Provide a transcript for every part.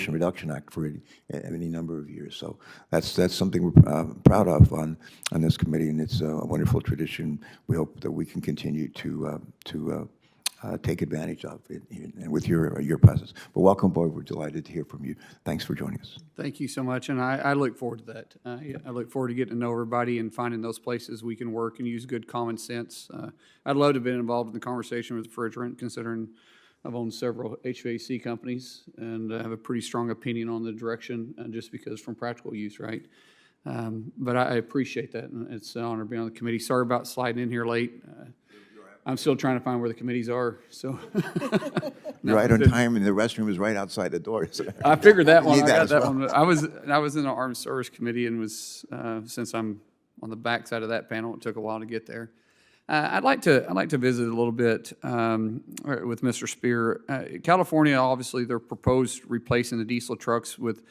Reduction Act for any number of years. So that's something we're proud of on this committee, and it's a wonderful tradition. We hope that we can continue to take advantage of it, and with your presence. But welcome aboard. We're delighted to hear from you. Thanks for joining us. Thank you so much, and I look forward to that. I look forward to getting to know everybody and finding those places we can work and use good common sense. I'd love to have been involved in the conversation with refrigerant, considering I've owned several HVAC companies and have a pretty strong opinion on the direction, just because from practical use, right? But I appreciate that, and it's an honor to be on the committee. Sorry about sliding in here late. I'm still trying to find where the committees are. So You're right on time, and the restroom is right outside the door. So I figured that one. Need I that got as that well. one. I was in the Armed Service Committee and was since I'm on the back side of that panel, it took a while to get there. I'd like to visit a little bit with Mr. Spear. California, obviously, they're proposed replacing the diesel trucks with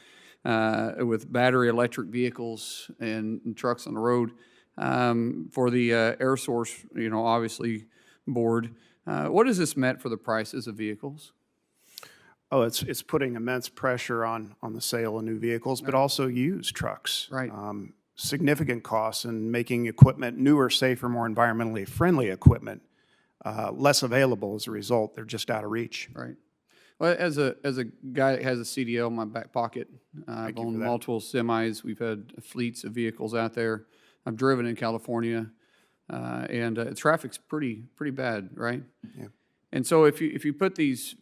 battery electric vehicles and trucks on the road. For the Air Source, obviously, board. What has this meant for the prices of vehicles? Oh, it's putting immense pressure on the sale of new vehicles, but also used trucks. Right. Significant costs in making equipment newer, safer, more environmentally friendly equipment less available as a result. They're just out of reach. Right. Well, as a guy that has a CDL in my back pocket, I've owned multiple semis. We've had fleets of vehicles out there. I've driven in California, and traffic's pretty bad, right? Yeah. And so if you put these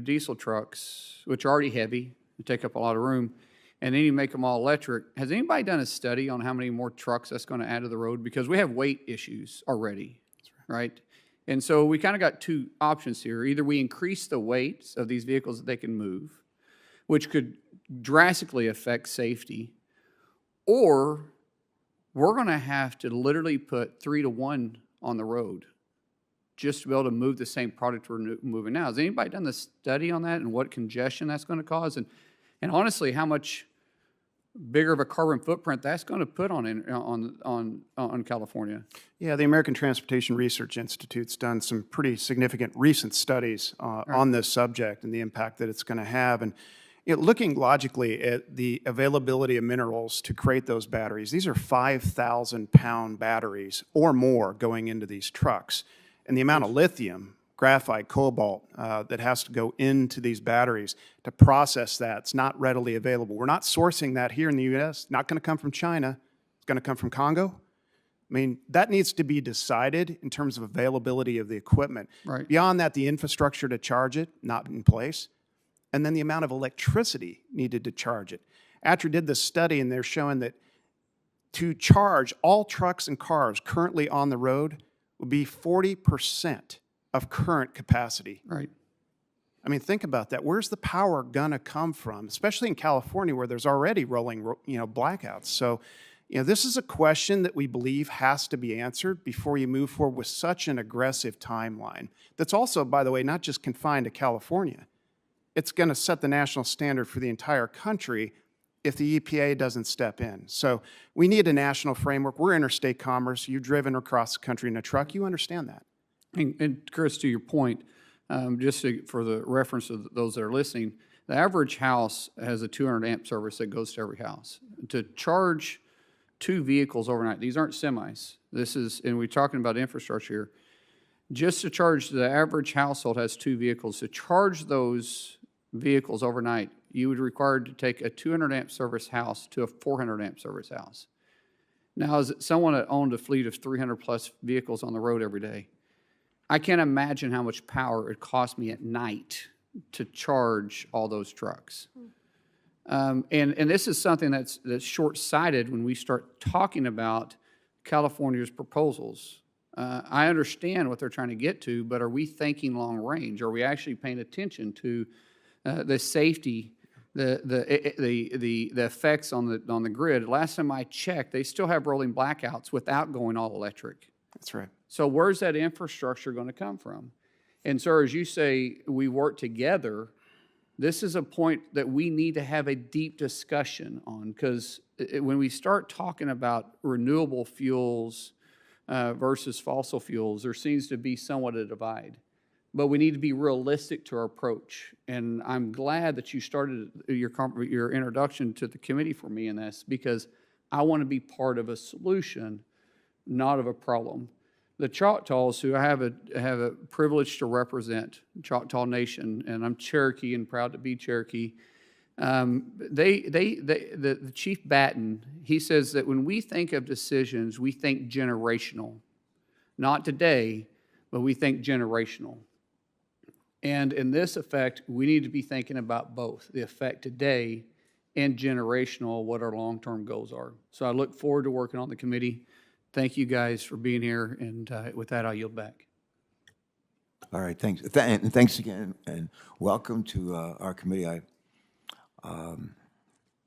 diesel trucks, which are already heavy, and take up a lot of room, and then you make them all electric, has anybody done a study on how many more trucks that's going to add to the road? Because we have weight issues already, right? And so we kind of got two options here. Either we increase the weights of these vehicles that they can move, which could drastically affect safety, or we're going to have to literally put 3 to 1 on the road just to be able to move the same product we're moving now. Has anybody done the study on that and what congestion that's going to cause? And honestly, how much bigger of a carbon footprint that's going to put on California? Yeah, the American Transportation Research Institute's done some pretty significant recent studies on this subject and the impact that it's going to have. And looking logically at the availability of minerals to create those batteries, these are 5,000-pound batteries or more going into these trucks. And the amount of lithium, graphite, cobalt that has to go into these batteries to process that, it's not readily available. We're not sourcing that here in the U.S. Not going to come from China. It's going to come from Congo. I mean, that needs to be decided in terms of availability of the equipment. Right. Beyond that, the infrastructure to charge it, not in place. And then the amount of electricity needed to charge it. ATRA did this study, and they're showing that to charge all trucks and cars currently on the road would be 40% of current capacity. Right. I mean, think about that. Where's the power gonna come from, especially in California where there's already rolling, blackouts? So, this is a question that we believe has to be answered before you move forward with such an aggressive timeline. That's also, by the way, not just confined to California. It's gonna set the national standard for the entire country if the EPA doesn't step in. So we need a national framework. We're interstate commerce. You've driven across the country in a truck. You understand that. And Chris, to your point, for the reference of those that are listening, the average house has a 200 amp service that goes to every house. To charge 2 vehicles overnight, these aren't semis. And we're talking about infrastructure here. Just to charge, the average household has 2 vehicles. To charge those vehicles overnight, you would require to take a 200 amp service house to a 400 amp service house. Now, as someone that owned a fleet of 300 plus vehicles on the road every day, I can't imagine how much power it cost me at night to charge all those trucks. And this is something that's short-sighted when we start talking about California's proposals. I understand what they're trying to get to, but are we thinking long range? Are we actually paying attention to the safety, the effects on the grid? Last time I checked, they still have rolling blackouts without going all electric. That's right. So where's that infrastructure going to come from? And sir, as you say, we work together. This is a point that we need to have a deep discussion on, because when we start talking about renewable fuels versus fossil fuels, there seems to be somewhat a divide. but we need to be realistic to our approach. And I'm glad that you started your introduction to the committee for me in this, because I want to be part of a solution, not of a problem. The Choctaws, who I have a privilege to represent, Choctaw Nation, and I'm Cherokee and proud to be Cherokee. The Chief Batten, he says that when we think of decisions, we think generational, not today, but we think generational. And in this effect, we need to be thinking about both, the effect today and generational, what our long-term goals are. So I look forward to working on the committee. Thank you guys for being here, and with that, I'll yield back. All right, thanks. And thanks again, and welcome to our committee.